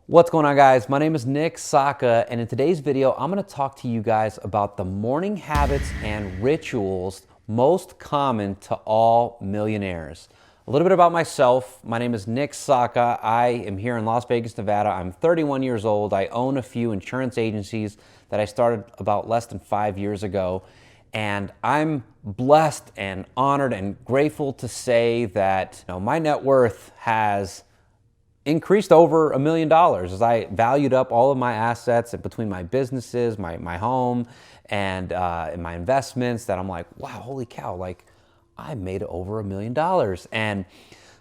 What's going on, guys? My name is Sakha, and in today's video, I'm going to talk to you guys about the morning habits and rituals most common to all millionaires. A little bit about myself. My name is Sakha. I am here in Las Vegas, Nevada. I'm 31 years old. I own a few insurance agencies that I started about less than 5 years ago. And I'm blessed and honored and grateful to say that my net worth has increased over $1 million as I valued up all of my assets between my businesses, my home, and my investments, that I'm like, wow, holy cow, like I made over $1 million. And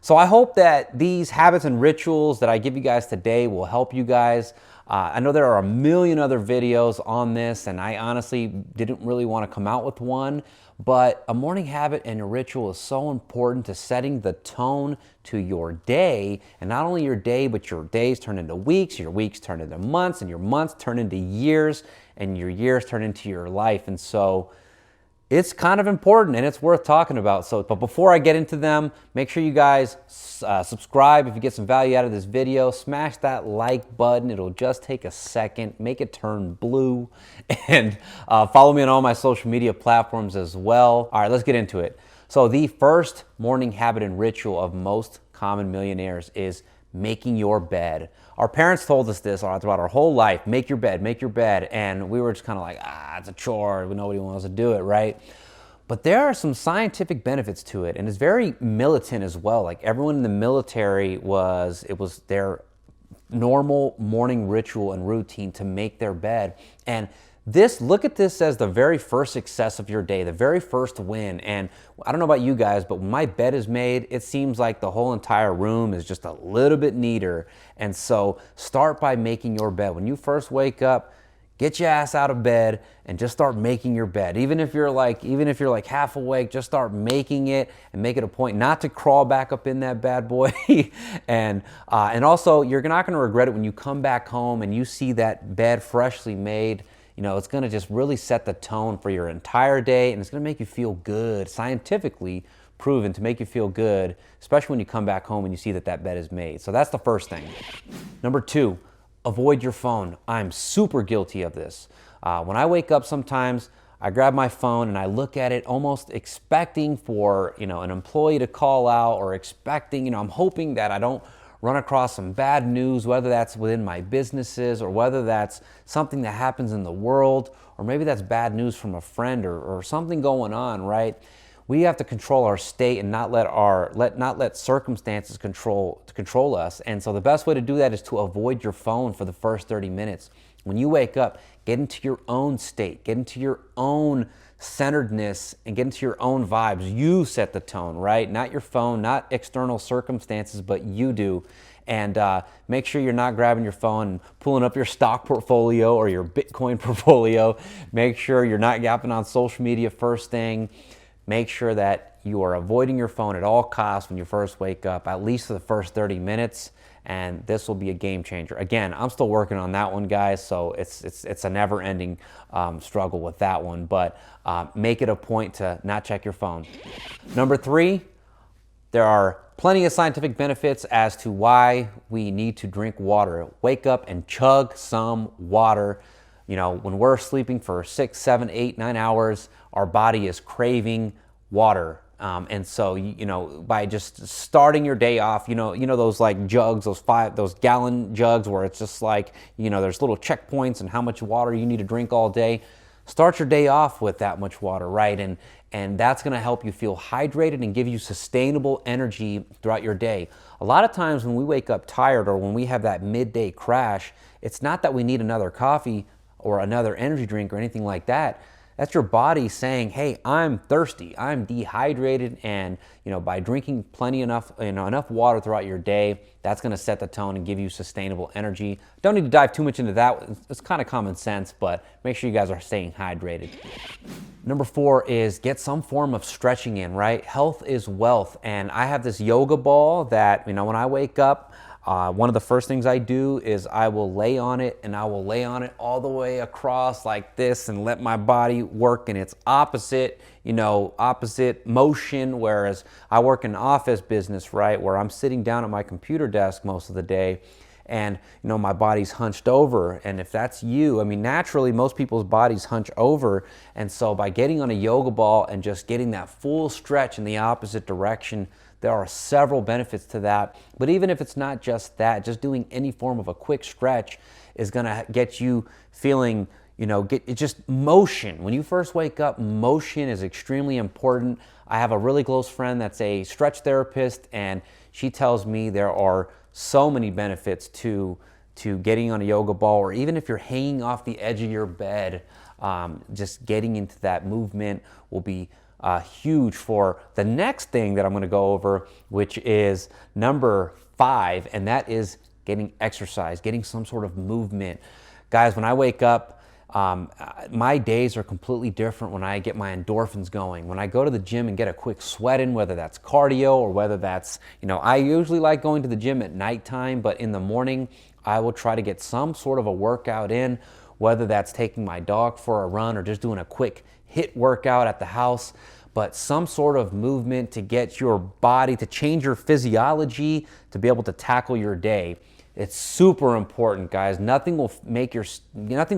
so I hope that these habits and rituals that I give you guys today will help you guys. I know there are a million other videos on this, and I honestly didn't really want to come out with one, but a morning habit and a ritual is so important to setting the tone to your day, and not only your day, but your days turn into weeks, your weeks turn into months, and your months turn into years, and your years turn into your life. And so it's kind of important and it's worth talking about. But before I get into them, make sure you guys subscribe if you get some value out of this video. Smash that like button. It'll just take a second. Make it turn blue. And follow me on all my social media platforms as well. All right, let's get into it. So the first morning habit and ritual of most common millionaires is making your bed. Our parents told us this throughout our whole life: make your bed, make your bed. And we were just kind of like, it's a chore, nobody wants to do it, right? But there are some scientific benefits to it, and it's very militant as well. Like everyone in the military it was their normal morning ritual and routine to make their bed. And look at this as the very first success of your day, the very first win. And I don't know about you guys, but when my bed is made, it seems like the whole entire room is just a little bit neater. And so start by making your bed. When you first wake up, get your ass out of bed and just start making your bed. Even if you're like half awake, just start making it, and make it a point not to crawl back up in that bad boy. And also, you're not going to regret it when you come back home and you see that bed freshly made. It's going to just really set the tone for your entire day, and it's going to make you feel good, scientifically proven to make you feel good, especially when you come back home and you see that bed is made. So that's the first thing. Number 2, avoid your phone. I'm super guilty of this. When I wake up sometimes, I grab my phone and I look at it almost expecting for, an employee to call out, or expecting, I'm hoping that I don't run across some bad news, whether that's within my businesses or whether that's something that happens in the world, or maybe that's bad news from a friend or something going on, right? We have to control our state and not let circumstances control us. And so the best way to do that is to avoid your phone for the first 30 minutes. When you wake up, get into your own state, get into your own centeredness, and get into your own vibes. You set the tone, right? Not your phone, not external circumstances, but you do. And make sure you're not grabbing your phone and pulling up your stock portfolio or your Bitcoin portfolio. Make sure you're not yapping on social media first thing. Make sure that you are avoiding your phone at all costs when you first wake up, at least for the first 30 minutes. And this will be a game changer. Again, I'm still working on that one, guys, so it's a never-ending struggle with that one. But make it a point to not check your phone. Number 3, there are plenty of scientific benefits as to why we need to drink water. Wake up and chug some water. When we're sleeping for 6, 7, 8, 9 hours, our body is craving water. And so, by just starting your day off, those like jugs, those gallon jugs where it's just like, there's little checkpoints and how much water you need to drink all day. Start your day off with that much water, right? And that's going to help you feel hydrated and give you sustainable energy throughout your day. A lot of times when we wake up tired or when we have that midday crash, it's not that we need another coffee or another energy drink or anything like that. That's your body saying, hey, I'm thirsty, I'm dehydrated, and by drinking enough water throughout your day, that's going to set the tone and give you sustainable energy. Don't need to dive too much into that. It's kind of common sense, but make sure you guys are staying hydrated. Number 4 is get some form of stretching in, right? Health is wealth, and I have this yoga ball that when I wake up, one of the first things I do is I will lay on it, and I will lay on it all the way across like this and let my body work in its opposite motion. Whereas I work in an office business, right, where I'm sitting down at my computer desk most of the day, and my body's hunched over. And if that's you, I mean, naturally most people's bodies hunch over, and so by getting on a yoga ball and just getting that full stretch in the opposite direction, there are several benefits to that. But even if it's not just that, just doing any form of a quick stretch is gonna get you feeling, it's just motion. When you first wake up, motion is extremely important. I have a really close friend that's a stretch therapist, and she tells me there are so many benefits to getting on a yoga ball, or even if you're hanging off the edge of your bed, just getting into that movement will be huge for the next thing that I'm gonna go over, which is number 5, and that is getting exercise, getting some sort of movement. Guys, when I wake up, my days are completely different when I get my endorphins going. When I go to the gym and get a quick sweat in, whether that's cardio or whether that's, I usually like going to the gym at nighttime, but in the morning, I will try to get some sort of a workout in, whether that's taking my dog for a run or just doing a quick HIIT workout at the house, but some sort of movement to get your body, to change your physiology, to be able to tackle your day. It's super important, guys. Nothing will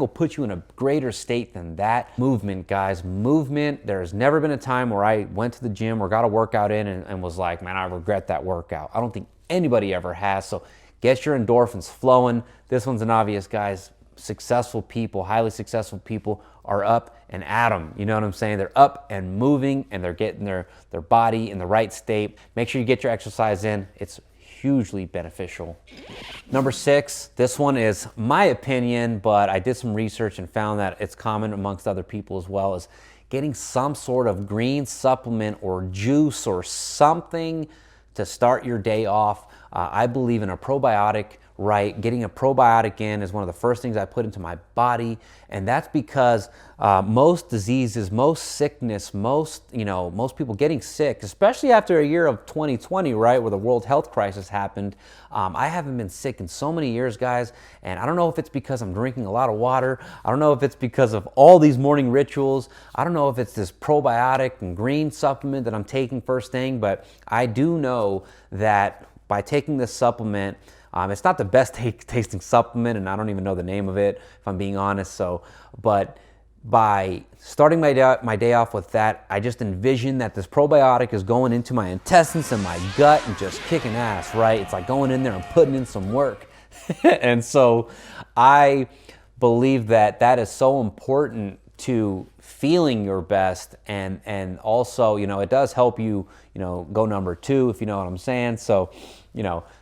put you in a greater state than that. Movement, guys, movement. There's never been a time where I went to the gym or got a workout in and was like, man, I regret that workout. I don't think anybody ever has. So get your endorphins flowing. This one's an obvious, guys. Successful people, highly successful people are up and at 'em. You know what I'm saying? They're up and moving, and they're getting their body in the right state. Make sure you get your exercise in. It's hugely beneficial. Number 6, this one is my opinion, but I did some research and found that it's common amongst other people as well, is getting some sort of green supplement or juice or something to start your day off. I believe in a probiotic, right? Getting a probiotic in is one of the first things I put into my body, and that's because most diseases, most sickness, most people getting sick, especially after a year of 2020, right, where the world health crisis happened. I haven't been sick in so many years, guys, and I don't know if it's because I'm drinking a lot of water. I don't know if it's because of all these morning rituals. I don't know if it's this probiotic and green supplement that I'm taking first thing, but I do know that by taking this supplement, it's not the best tasting supplement, and I don't even know the name of it, if I'm being honest. But by starting my day off with that, I just envision that this probiotic is going into my intestines and my gut and just kicking ass, right? It's like going in there and putting in some work. And so I believe that that is so important to feeling your best, and also, it does help you, go number 2, if you know what I'm saying. So,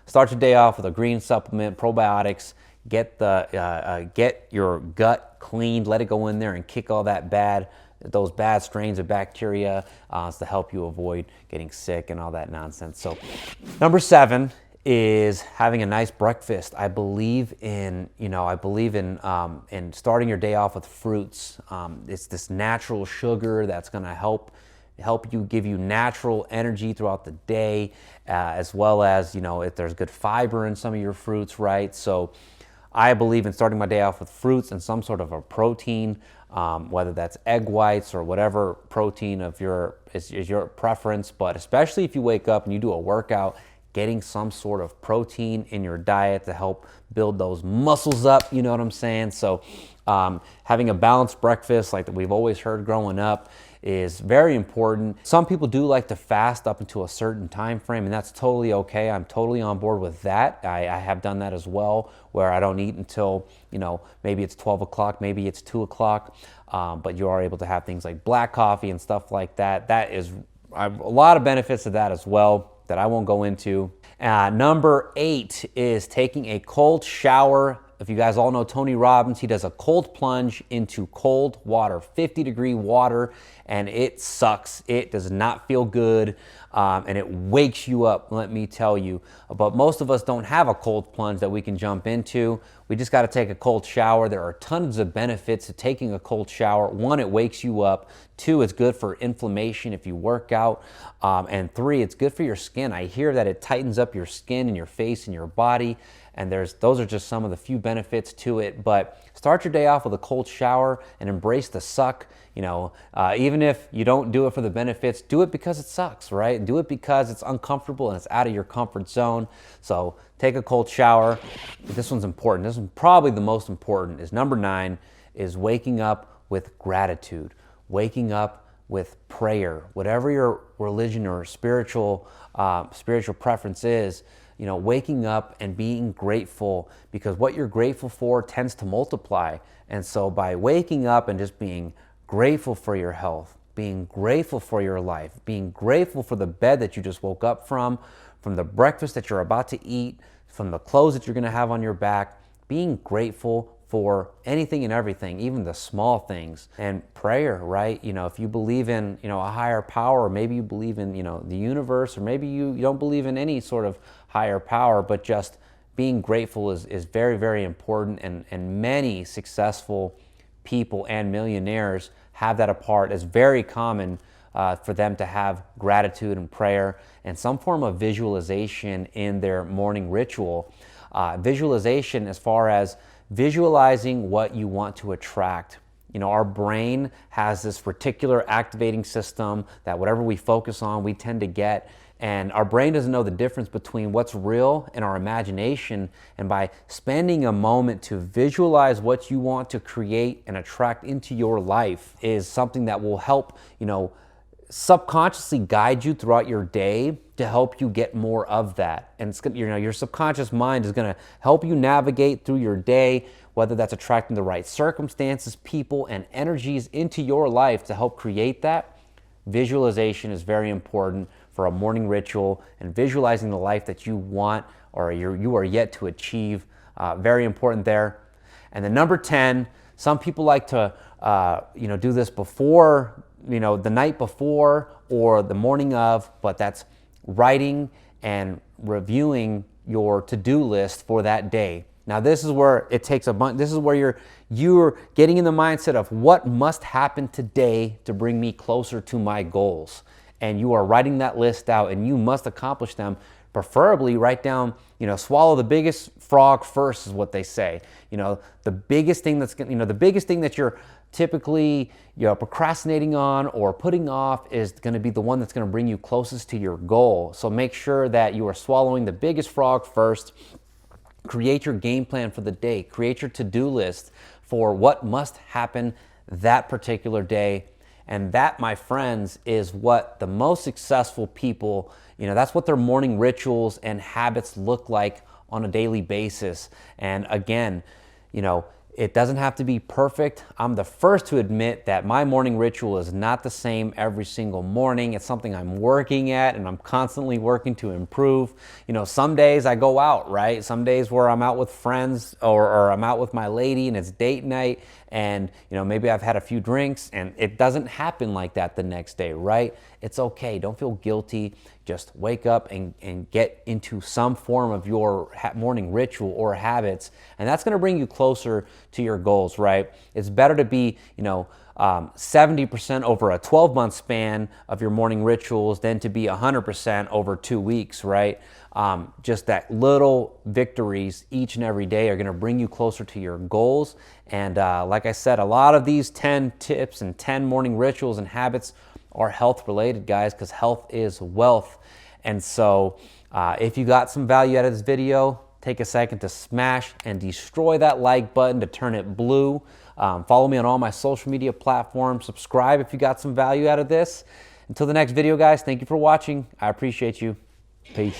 start your day off with a green supplement, probiotics, get your gut cleaned, let it go in there and kick all those bad strains of bacteria to help you avoid getting sick and all that nonsense. So number 7 is having a nice breakfast. I believe in starting your day off with fruits. It's this natural sugar that's going to help you, give you natural energy throughout the day, as well as, if there's good fiber in some of your fruits, right? So I believe in starting my day off with fruits and some sort of a protein, whether that's egg whites or whatever protein is your preference, but especially if you wake up and you do a workout, getting some sort of protein in your diet to help build those muscles up, you know what I'm saying? So having a balanced breakfast like that we've always heard growing up is very important. Some people do like to fast up into a certain time frame, and that's totally okay. I'm totally on board with that. I have done that as well, where I don't eat until, maybe it's 12 o'clock, maybe it's 2 o'clock, but you are able to have things like black coffee and stuff like that. That is a lot of benefits to that as well that I won't go into. Number 8 is taking a cold shower. If you guys all know Tony Robbins, he does a cold plunge into cold water, 50-degree water, and it sucks. It does not feel good, and it wakes you up, let me tell you. But most of us don't have a cold plunge that we can jump into. We just got to take a cold shower. There are tons of benefits to taking a cold shower. 1, it wakes you up. 2, it's good for inflammation if you work out. And 3, it's good for your skin. I hear that it tightens up your skin and your face and your body. and those are just some of the few benefits to it. But start your day off with a cold shower and embrace the suck. Even if you don't do it for the benefits, do it because it sucks, right? Do it because it's uncomfortable and it's out of your comfort zone. So take a cold shower. This one's important. This one's probably the most important. Is number 9 is waking up with gratitude, waking up with prayer, whatever your religion or spiritual preference is. Waking up and being grateful, because what you're grateful for tends to multiply. And so by waking up and just being grateful for your health, being grateful for your life, being grateful for the bed that you just woke up from the breakfast that you're about to eat, from the clothes that you're going to have on your back, being grateful for anything and everything, even the small things. And prayer, right? If you believe in, a higher power, or maybe you believe in, the universe, or maybe you don't believe in any sort of higher power, but just being grateful is very, very important. And many successful people and millionaires have that a part. It's very common for them to have gratitude and prayer and some form of visualization in their morning ritual. Visualization as far as visualizing what you want to attract. Our brain has this reticular activating system that whatever we focus on, we tend to get. And our brain doesn't know the difference between what's real and our imagination. And by spending a moment to visualize what you want to create and attract into your life is something that will help, subconsciously guide you throughout your day to help you get more of that. And it's your subconscious mind is going to help you navigate through your day, whether that's attracting the right circumstances, people, and energies into your life to help create that. Visualization is very important for a morning ritual, and visualizing the life that you want or you are yet to achieve. Very important there. And then number 10, some people like to do this before, the night before or the morning of, but that's writing and reviewing your to-do list for that day. Now this is where it takes a bunch. This is where you're getting in the mindset of what must happen today to bring me closer to my goals. And you are writing that list out, and you must accomplish them. Preferably write down, swallow the biggest frog first is what they say. The biggest thing that you're typically procrastinating on or putting off is going to be the one that's going to bring you closest to your goal. So make sure that you are swallowing the biggest frog first. Create your game plan for the day. Create your to-do list for what must happen that particular day. And that, my friends, is what the most successful people, that's what their morning rituals and habits look like on a daily basis. And again, it doesn't have to be perfect. I'm the first to admit that my morning ritual is not the same every single morning. It's something I'm working at, and I'm constantly working to improve. Some days I go out, right? Some days where I'm out with friends or I'm out with my lady and it's date night, and maybe I've had a few drinks, and it doesn't happen like that the next day, right? It's okay. Don't feel guilty. Just wake up and get into some form of your morning ritual or habits, and that's going to bring you closer to your goals, right? It's better to be, 70% over a 12-month span of your morning rituals than to be 100% over 2 weeks, right? Just that little victories each and every day are going to bring you closer to your goals. And like I said, a lot of these 10 tips and 10 morning rituals and habits are health related, guys, because health is wealth. And so if you got some value out of this video, take a second to smash and destroy that like button to turn it blue. Follow me on all my social media platforms. Subscribe if you got some value out of this. Until the next video, guys, thank you for watching. I appreciate you. Peace.